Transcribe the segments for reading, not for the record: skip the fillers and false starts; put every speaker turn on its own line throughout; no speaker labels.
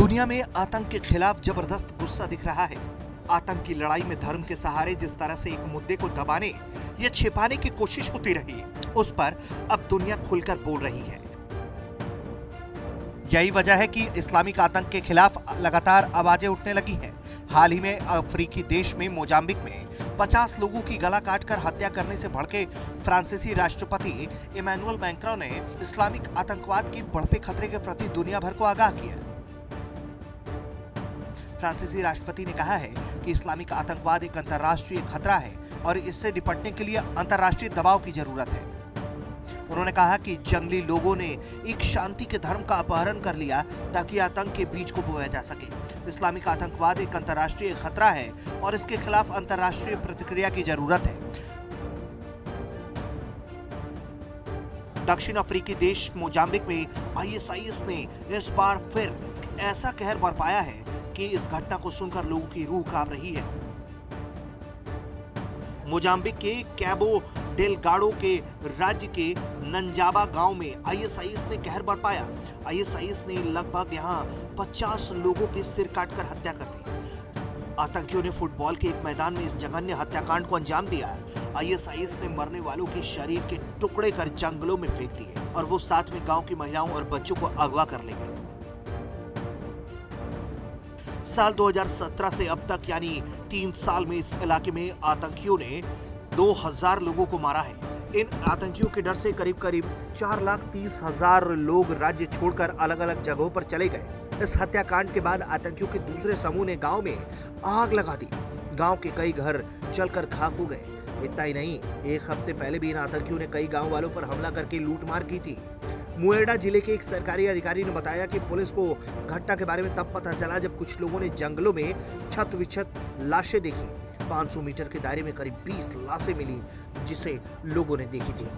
दुनिया में आतंक के खिलाफ जबरदस्त गुस्सा दिख रहा है। आतंक की लड़ाई में धर्म के सहारे जिस तरह से एक मुद्दे को दबाने या छिपाने की कोशिश होती रही, उस पर अब दुनिया खुलकर बोल रही है। यही वजह है कि इस्लामिक आतंक के खिलाफ लगातार आवाजें उठने लगी हैं। हाल ही में अफ्रीकी देश में मोजाम्बिक में 50 लोगों की गला काटकर हत्या करने से भड़के फ्रांसीसी राष्ट्रपति इमैनुअल मैक्रों ने इस्लामिक आतंकवाद के बढ़ते खतरे के प्रति दुनिया भर को आगाह किया। फ्रांसीसी राष्ट्रपति ने कहा है कि इस्लामिक आतंकवाद एक अंतर्राष्ट्रीय खतरा है और इससे निपटने के लिए अंतर्राष्ट्रीय दबाव की जरूरत है। उन्होंने कहा कि जंगली लोगों ने एक शांति के धर्म का अपहरण कर लिया ताकि आतंक के बीज को बोया जा सके। इस्लामिक आतंकवाद एक अंतर्राष्ट्रीय खतरा है और इसके खिलाफ अंतर्राष्ट्रीय प्रतिक्रिया की जरूरत है। दक्षिण अफ्रीकी देश मोजाम्बिक में आईएसआईएस ने इस बार फिर ऐसा कहर बरपाया है कि इस घटना को सुनकर लोगों की रूह कांप रही है। मोजाम्बिक के कैबो डेलगाडो के राज्य के नंजाबा गांव में आईएसआईएस ने कहर बरपाया। आईएसआईएस ने लगभग यहां 50 लोगों के सिर काटकर हत्या कर दी। आतंकियों ने फुटबॉल के एक मैदान में इस जघन्य हत्याकांड को अंजाम दिया। आईएसआईएस ने मरने वालों के शरीर के टुकड़े कर जंगलों में फेंक दिए और वो साथ में गांव की महिलाओं और बच्चों को अगवा कर ले गए। साल 2017 से अब तक यानी 3 साल में इस इलाके में आतंकियों ने 2000 लोगों को मारा है। इन आतंकियों के डर से करीब 4,30,000 लोग राज्य छोड़कर अलग अलग जगहों पर चले गए। इस हत्याकांड के बाद आतंकियों के दूसरे समूह ने गांव में आग लगा दी। गांव के कई घर जलकर खाक हो गए। इतना ही नहीं, एक हफ्ते पहले भी इन आतंकियों ने कई गांव वालों पर हमला करके लूटमार की थी। मुएडा जिले के एक सरकारी अधिकारी ने बताया कि पुलिस को घटना के बारे में तब पता चला जब कुछ लोगों ने जंगलों में छत विछत लाशें देखी। 500 मीटर के दायरे में करीब 20 लाशें मिली जिसे लोगों ने देखी थी।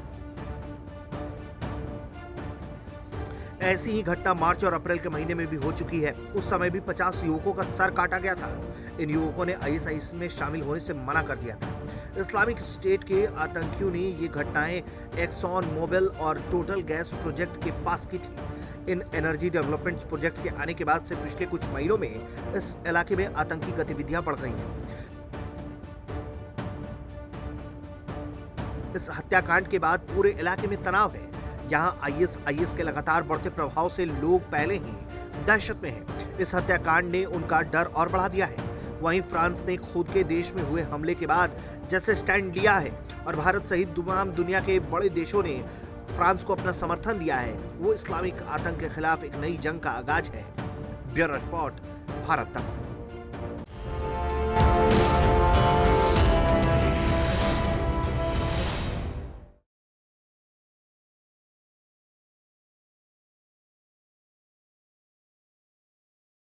ऐसी ही घटना मार्च और अप्रैल के महीने में भी हो चुकी है। उस समय भी 50 युवकों का सर काटा गया था। इन युवकों ने आईएसआईएस में शामिल होने से मना कर दिया था। इस्लामिक स्टेट के आतंकियों ने ये घटनाएं एक्सॉन मोबिल और टोटल गैस प्रोजेक्ट के पास की थी। इन एनर्जी डेवलपमेंट प्रोजेक्ट के आने के बाद से पिछले कुछ महीनों में इस इलाके में आतंकी गतिविधियां बढ़ गई हैं। इस हत्याकांड के बाद पूरे इलाके में तनाव है। यहाँ आईएसआईएस के लगातार बढ़ते प्रभाव से लोग पहले ही दहशत में हैं। इस हत्याकांड ने उनका डर और बढ़ा दिया है। वहीं फ्रांस ने खुद के देश में हुए हमले के बाद जैसे स्टैंड लिया है और भारत सहित तमाम दुनिया के बड़े देशों ने फ्रांस को अपना समर्थन दिया है, वो इस्लामिक आतंक के खिलाफ एक नई जंग का आगाज है। ब्यूरो रिपोर्ट, भारत तक।